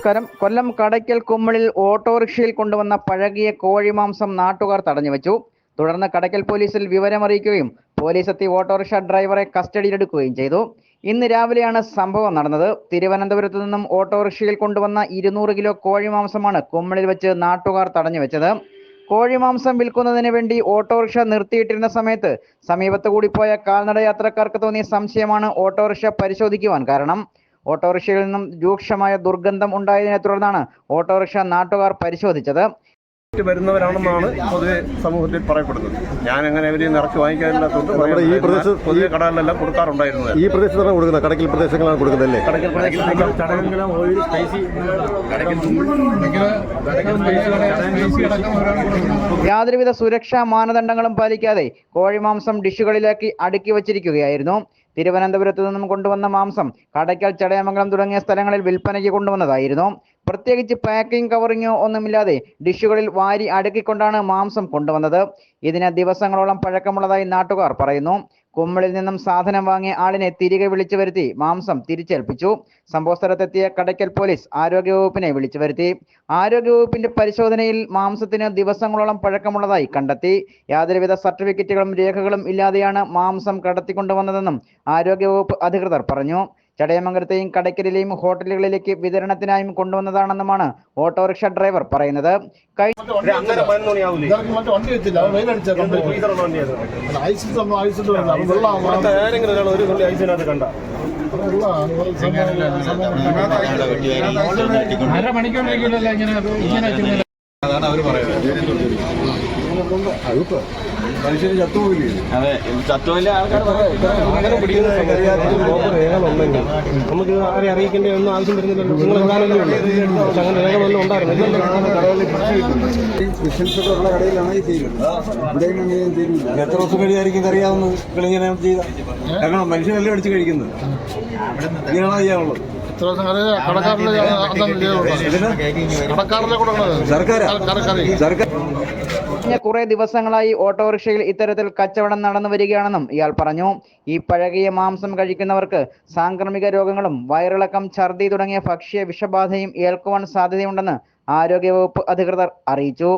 നമസ്കാരം. കൊല്ലം കടയ്ക്കൽ കുമ്മളിൽ ഓട്ടോറിക്ഷയിൽ കൊണ്ടുവന്ന പഴകിയ കോഴിമാംസം നാട്ടുകാർ തടഞ്ഞുവെച്ചു. തുടർന്ന് കടയ്ക്കൽ പോലീസിൽ വിവരമറിയിക്കുകയും പോലീസ് എത്തി ഓട്ടോറിക്ഷ ഡ്രൈവറെ കസ്റ്റഡിയിലെടുക്കുകയും ചെയ്തു. ഇന്ന് രാവിലെയാണ് സംഭവം നടന്നത്. തിരുവനന്തപുരത്ത് നിന്നും ഓട്ടോറിക്ഷയിൽ കൊണ്ടുവന്ന 200 കിലോ കോഴിമാംസമാണ് കുമ്മളിൽ വെച്ച് നാട്ടുകാർ തടഞ്ഞുവെച്ചത്. കോഴിമാംസം വിൽക്കുന്നതിന് വേണ്ടി ഓട്ടോറിക്ഷ നിർത്തിയിട്ടിരുന്ന സമയത്ത് സമീപത്ത് കൂടി പോയ കാൽനട യാത്രക്കാർക്ക് തോന്നിയ സംശയമാണ് ഓട്ടോറിക്ഷ പരിശോധിക്കുവാൻ കാരണം. ഓട്ടോറിക്ഷയിൽ നിന്നും രൂക്ഷമായ ദുർഗന്ധം ഉണ്ടായതിനെ തുടർന്നാണ് ഓട്ടോറിക്ഷ നാട്ടുകാർ പരിശോധിച്ചത്. വരുന്നവരാണെന്നാണ് പൊതുവെ സമൂഹത്തിൽ പറയപ്പെടുന്നത്. ഞാൻ അങ്ങനെ അവരെ നിറച്ച് വാങ്ങിക്കാറില്ലാത്തതുകൊണ്ട് ഈ പ്രദേശത്ത് പൊതുവെ കടകളിലെല്ലാം കൊടുക്കാറുണ്ടായിരുന്നത്. ഈ പ്രദേശത്താണ് കൊടുക്കുന്നത്, കടയ്ക്കൽ പ്രദേശങ്ങളാണ് കൊടുക്കുന്നതല്ലേ? യാതൊരുവിധ സുരക്ഷാ മാനദണ്ഡങ്ങളും പാലിക്കാതെ കോഴിമാംസം ഡിഷുകളിലാക്കി അടുക്കി വച്ചിരിക്കുകയായിരുന്നു. തിരുവനന്തപുരത്ത് നിന്നും കൊണ്ടുവന്ന മാംസം കടയ്ക്കൽ, ചടയമംഗലം തുടങ്ങിയ സ്ഥലങ്ങളിൽ വിൽപ്പനയ്ക്ക് കൊണ്ടുവന്നതായിരുന്നു. പ്രത്യേകിച്ച് പാക്കിംഗ് കവറിങ്ങോ ഒന്നുമില്ലാതെ ഡിഷുകളിൽ വാരി അടുക്കിക്കൊണ്ടാണ് മാംസം കൊണ്ടുവന്നത്. ഇതിന് ദിവസങ്ങളോളം പഴക്കമുള്ളതായി നാട്ടുകാർ പറയുന്നു. കുമ്മളിൽ നിന്നും സാധനം വാങ്ങിയ ആളിനെ തിരികെ വിളിച്ചു വരുത്തി മാംസം തിരിച്ചേൽപ്പിച്ചു. സംഭവസ്ഥലത്തെത്തിയ കടയ്ക്കൽ പോലീസ് ആരോഗ്യവകുപ്പിനെ വിളിച്ചു വരുത്തി. ആരോഗ്യവകുപ്പിന്റെ പരിശോധനയിൽ മാംസത്തിന് ദിവസങ്ങളോളം പഴക്കമുള്ളതായി കണ്ടെത്തി. യാതൊരുവിധ സർട്ടിഫിക്കറ്റുകളും രേഖകളും ഇല്ലാതെയാണ് മാംസം കടത്തിക്കൊണ്ടുവന്നതെന്നും ആരോഗ്യവകുപ്പ് അധികൃതർ പറഞ്ഞു. ചടയമംഗലത്തെയും കടയ്ക്കലിലെയും ഹോട്ടലുകളിലേക്ക് വിതരണത്തിനായും കൊണ്ടുവന്നതാണെന്നുമാണ് ഓട്ടോറിക്ഷ ഡ്രൈവർ പറയുന്നത്. അതാണ് അവർ പറയുന്നത്. മനുഷ്യന് ചത്തുപോയില്ലേ? അതെ, ചത്തുപോയില്ല. ആൾക്കാർ നമുക്ക് ആരെ അറിയിക്കേണ്ട ഒന്നും ആവശ്യം വരുന്നില്ലല്ലോ. നിങ്ങൾ എന്താണല്ലോ അങ്ങനെ രേഖകളൊന്നും ഉണ്ടായിരുന്നു. ബിസിനസ്സുള്ള കടയിലാണ് ചെയ്യുന്നത്. എത്ര ദിവസം കഴിയായിരിക്കും അറിയാവുന്ന ഇങ്ങനെ ചെയ്ത കാരണം മനുഷ്യനെല്ലാം അടിച്ച് കഴിക്കുന്നത് ഇങ്ങനെയാണ് ചെയ്യാനുള്ളത്. കഴിഞ്ഞ കുറെ ദിവസങ്ങളായി ഓട്ടോറിക്ഷയിൽ ഇത്തരത്തിൽ കച്ചവടം നടന്നു വരികയാണെന്നും ഇയാൾ പറഞ്ഞു. ഈ പഴകിയ മാംസം കഴിക്കുന്നവർക്ക് സാംക്രമിക രോഗങ്ങളും വയറിളക്കം, ഛർദി തുടങ്ങിയ ഭക്ഷ്യ വിഷബാധയും ഏൽക്കുവാൻ സാധ്യതയുണ്ടെന്ന് ആരോഗ്യവകുപ്പ് അധികൃതർ അറിയിച്ചു.